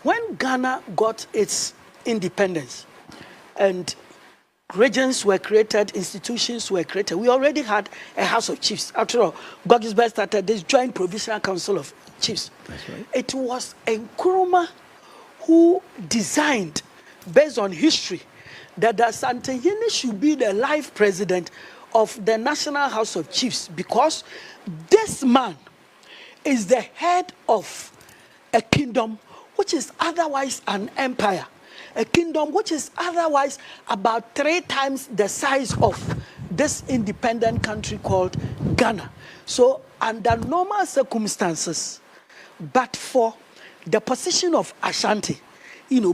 When Ghana got its independence and regions were created, institutions were created, we already had a House of Chiefs. After all, Gogisberg started this Joint Provincial Council of Chiefs. That's right. It was Nkrumah who designed, based on history, that the Asantehene should be the life president of the National House of Chiefs, because this man is the head of a kingdom which is otherwise an empire, a kingdom which is otherwise about 3 times the size of this independent country called Ghana. So under normal circumstances, but for the position of Ashanti,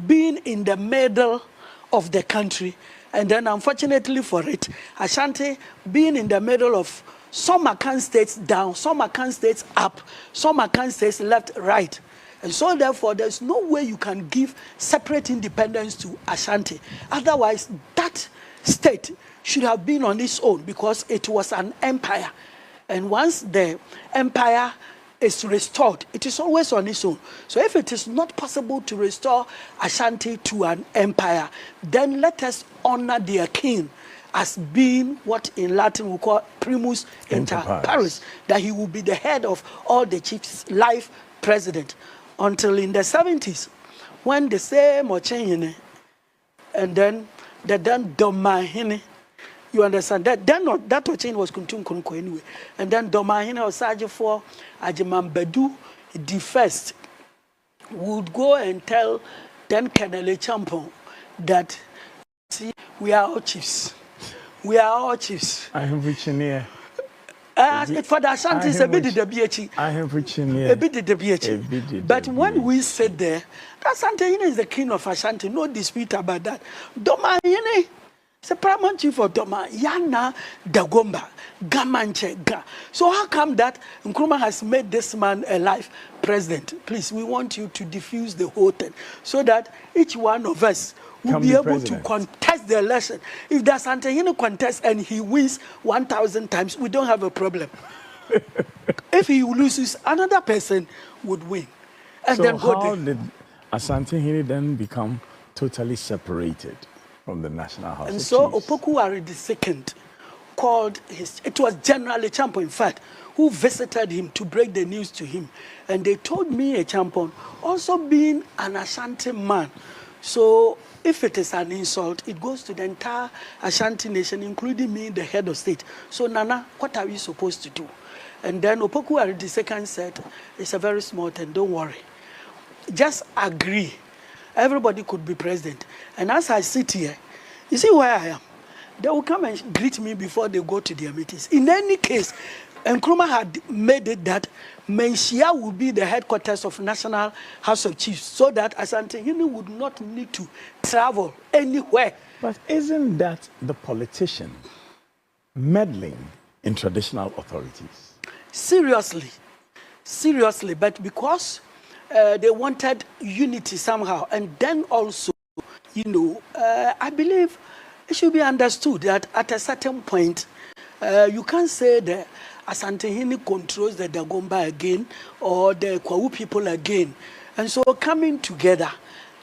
being in the middle of the country, and then unfortunately for it, Ashanti being in the middle of some Akan states down, some Akan states up, some Akan states left, right. And so therefore, there's no way you can give separate independence to Ashanti. Otherwise, that state should have been on its own, because it was an empire. And once the empire is restored, it is always on its own. So if it is not possible to restore Ashanti to an empire, then let us honor their king as being what in Latin we call primus inter pares, that he will be the head of all the chiefs, life president, until in the 70s, when the same Ochehene and then the then Domahene, you understand that then not that Ochehene was Kuntum Kunko anyway, and then Domahene or Sergeant for Ajimambedu the first would go and tell then Colonel Champon that, see, we are all chiefs. We are all chiefs. I am reaching here. For the Ashanti, it's a bit the BH. I am reaching here. A bit the BH. But when we sit there, Asantehene is the king of Ashanti. No dispute about that. Domahene is the paramount chief of Doma. Yana Dagomba. Gamanche Ga. So how come that Nkrumah has made this man a life president? Please, we want you to diffuse the whole thing so that each one of us will be able to contest the election. If the Asantehene contests and he wins 1,000 times, we don't have a problem. If he loses, another person would win. And so then how did Asantehene then become totally separated from the National House? And so Opoku II called it was General Echampo, in fact, who visited him to break the news to him. And they told me Echampo, also being an Ashanti man, so if it is an insult, it goes to the entire Ashanti nation, including me, the head of state. So, Nana, what are we supposed to do? And then Opoku II said, it's a very small thing, don't worry. Just agree. Everybody could be president. And as I sit here, you see where I am? They will come and greet me before they go to their meetings. In any case, Nkrumah had made it that Menchia will be the headquarters of National House of Chiefs, so that Asantehene would not need to travel anywhere. But isn't that the politician meddling in traditional authorities? Seriously, but because they wanted unity somehow, and then also, I believe it should be understood that at a certain point, you can't say that Asantehene controls the Dagomba again or the Kwawu people again. And so coming together,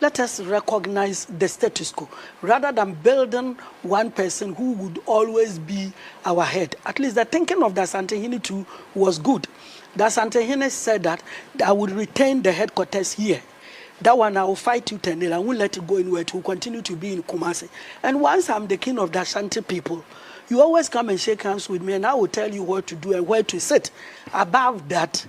let us recognize the status quo rather than building one person who would always be our head. At least the thinking of the Asantehene too was good. The Asantehene said that I would retain the headquarters here. That one I will fight you, and I won't let it go anywhere. It will continue to be in Kumasi. And once I'm the king of the Ashanti people, you always come and shake hands with me, and I will tell you what to do and where to sit. Above that,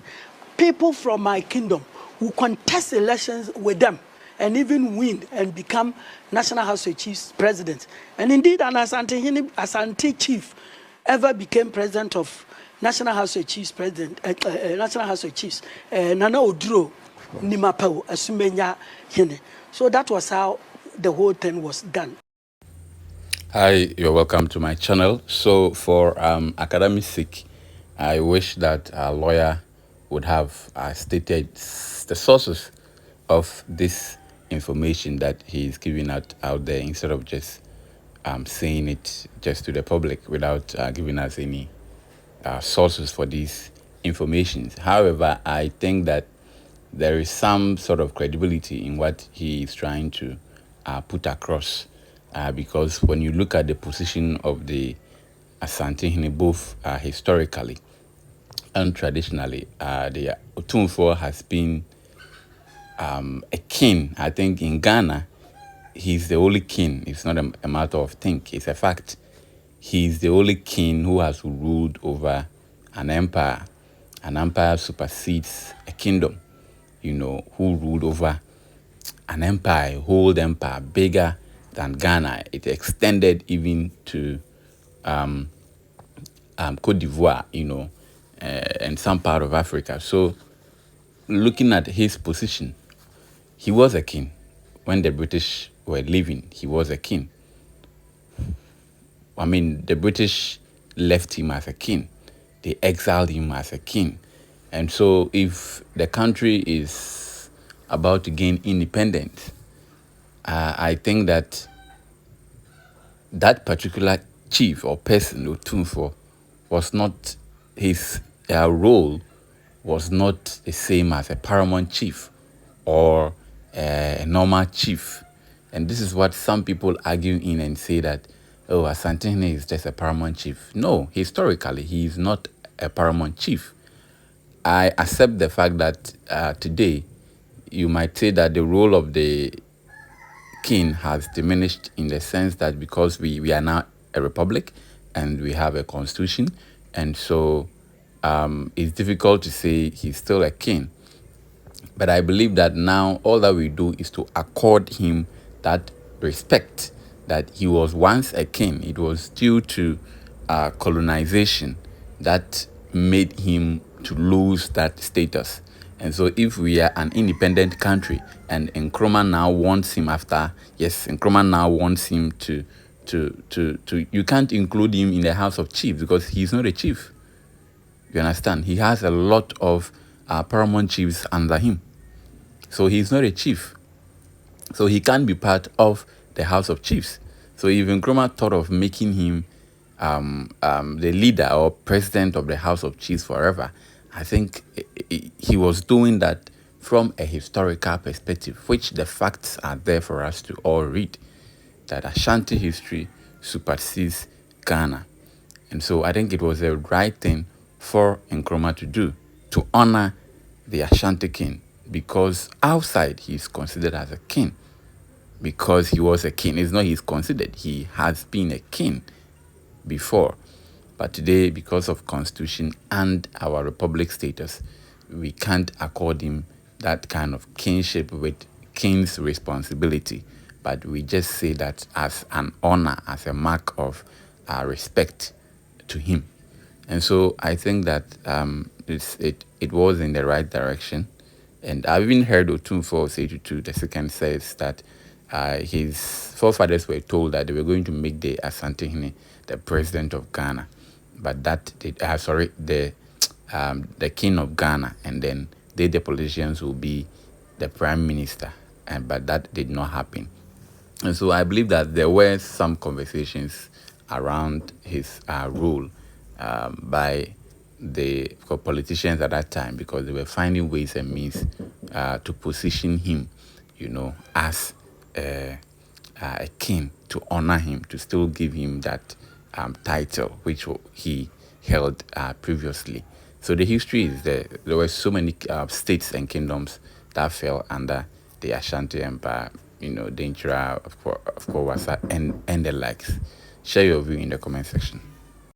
people from my kingdom will contest elections with them and even win and become National House of Chiefs president. And indeed, an Asante chief ever became president of National House of Chiefs president, National House of Chiefs, Nana Oduro Nimapau Asumenya Hine. So that was how the whole thing was done. Hi, you're welcome to my channel. So for academic sake, I wish that a lawyer would have stated the sources of this information that he's giving out there, instead of just saying it just to the public without giving us any sources for these informations. However, I think that there is some sort of credibility in what he is trying to put across. Because when you look at the position of the Asantehene, both historically and traditionally, the Otumfuo has been a king. I think in Ghana, he's the only king. It's not a matter of think, it's a fact. He's the only king who has ruled over an empire. An empire supersedes a kingdom, who ruled over an empire, a whole empire, bigger than Ghana. It extended even to Cote d'Ivoire, and some part of Africa. So, looking at his position, he was a king. When the British were living, he was a king. I mean, the British left him as a king. They exiled him as a king. And so if the country is about to gain independence, I think that that particular chief or person, Otumfuo, was not, his role was not the same as a paramount chief or a normal chief. And this is what some people argue in and say that, oh, Asantehene is just a paramount chief. No, historically, he is not a paramount chief. I accept the fact that today you might say that the role of the king has diminished in the sense that because we are now a republic and we have a constitution, and so it's difficult to say he's still a king. But I believe that now all that we do is to accord him that respect that he was once a king. It was due to colonization that made him to lose that status. And so if we are an independent country and Nkrumah now wants him Nkrumah now wants him to you can't include him in the House of Chiefs because he's not a chief. You understand? He has a lot of paramount chiefs under him. So he's not a chief. So he can't be part of the House of Chiefs. So if Nkrumah thought of making him the leader or president of the House of Chiefs forever, I think he was doing that from a historical perspective, which the facts are there for us to all read, that Ashanti history supersedes Ghana. And so I think it was the right thing for Nkrumah to do, to honor the Ashanti king, because outside he is considered as a king, because he was a king. It's not he's considered, he has been a king before. But today, because of constitution and our republic status, we can't accord him that kind of kingship with king's responsibility. But we just say that as an honor, as a mark of respect to him. And so I think that it was in the right direction. And I've even heard Otumfuo say to the second says that his forefathers were told that they were going to make the Asantehene the president of Ghana, but that the king of Ghana, and then the politicians will be the prime minister, but that did not happen. And so I believe that there were some conversations around his rule by the politicians at that time, because they were finding ways and means to position him, as a king, to honor him, to still give him that title which he held previously. So the history is there. There were so many states and kingdoms that fell under the Ashanti Empire, the Nkrumah, of course, and the likes. Share your view in the comment section.